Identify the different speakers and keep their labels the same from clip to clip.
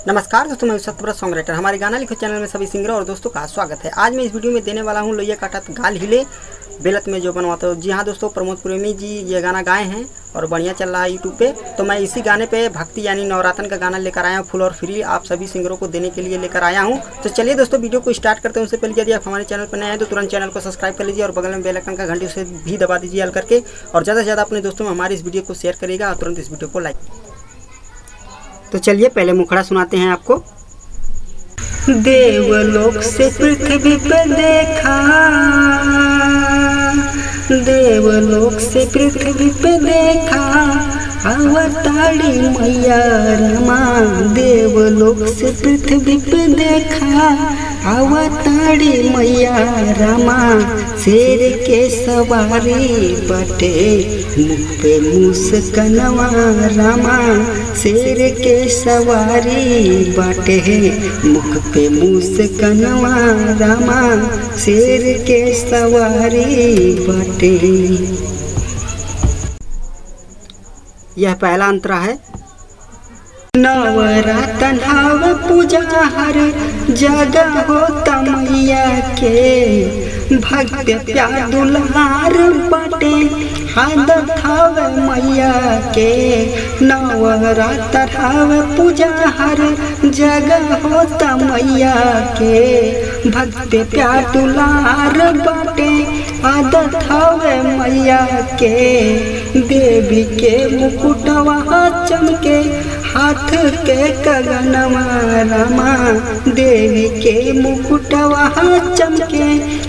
Speaker 1: नमस्कार दोस्तों, मैं सत्यव्रत सॉन्ग राइटर। हमारे गाना लिखो चैनल में सभी सिंगरों और दोस्तों का स्वागत है। आज मैं इस वीडियो में देने वाला हूं लोहिया काटत गाल हिले बेलत में जो बनवाते हो। जी हाँ दोस्तों, प्रमोद प्रेमी जी ये गाना गाए हैं और बढ़िया चल रहा है यूट्यूब पे। तो मैं इसी गाने पे भक्ति यानी नवरातन का गाना लेकर आया हूँ, फुल और फ्री आप सभी सिंगरों को देने के लिए लेकर आया हूँ। तो चलिए दोस्तों वीडियो को स्टार्ट करते हैं। उससे पहले यदि आप हमारे चैनल पर नए हैं तो तुरंत चैनल को सब्सक्राइब कर लीजिए और बगल में बेल आइकन का घंटी उसे भी दबा दीजिए ऑल करके, और ज़्यादा से ज़्यादा अपने दोस्तों में हमारे इस वीडियो को शेयर करिएगा और तुरंत इस वीडियो को लाइक। तो चलिए पहले मुखड़ा सुनाते हैं आपको। देवलोक से पृथ्वी पे देखा, देवलोक से पृथ्वी पे देखा अवतारी मैया रमा। देवलोक से पृथ्वी पे देखा अवतारी मैया रमा। शेर के सवारी बटे मुख पे मुस्कनवा रामा। शेर के सवारी बटे मुख पे मुस्कनवा रामा। शेर के सवारी बटे। यह पहला अंतरा है। नवरातन हव पूजा हर जगह होता मैया के। भक्त प्यार दुलार बाटे आदत हव मैया के। नवरातन हव पूजा हर जगह होता मैया के। भक्त प्यार दुलार बाटे आदत हव मैया के। देवी के मुकुटवा चमके हाथ के कगनवा रामा। देवी के मुकुटवा चमके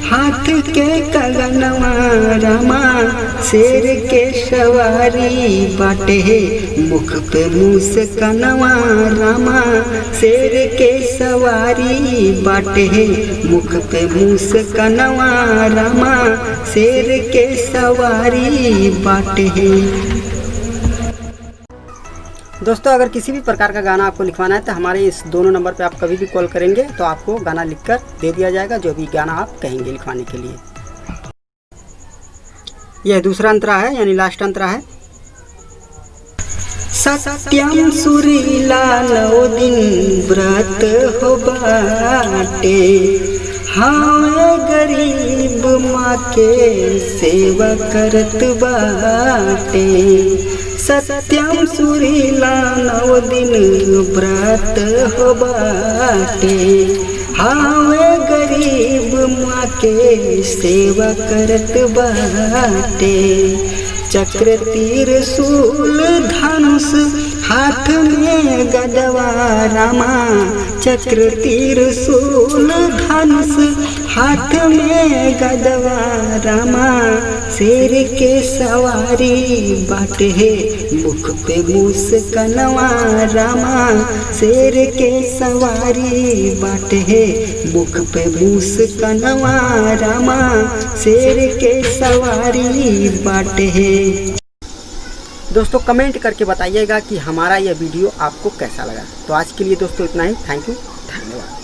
Speaker 1: हाथ के कगनवा रामा। शेर के सवारी बाटे मुख पे मुस्कनवा रामा। शेर के सवारी बाटे मुख पे मुस्कनवा रामा। शेर के सवारी बाटे। दोस्तों अगर किसी भी प्रकार का गाना आपको लिखवाना है तो हमारे इस दोनों नंबर पे आप कभी भी कॉल करेंगे तो आपको गाना लिखकर दे दिया जाएगा, जो भी गाना आप कहेंगे लिखवाने के लिए। यह दूसरा अंतरा है यानी लास्ट अंतरा है। सत्यम सुरीला 9 दिन व्रत हो बाटे। हाँ गरीब माँ के सेवा करत बाटे। सत्यम सुरीला 9 दिन व्रत हो बाटे। हाँ गरीब माँ के सेवा करत बाटे। चक्र तीर शूल धनुष हाथ में गदवा रामा। चक्र तीर शूल धनुष हाथ में गदवा रामा। शेर के सवारी बाटे मुख पे मुस्कनवा रामा। शेर के सवारी बाटे मुख पे मुस्कनवा रामा। शेर के सवारी बाटे। दोस्तों कमेंट करके बताइएगा कि हमारा यह वीडियो आपको कैसा लगा। तो आज के लिए दोस्तों इतना ही। थैंक यू, धन्यवाद।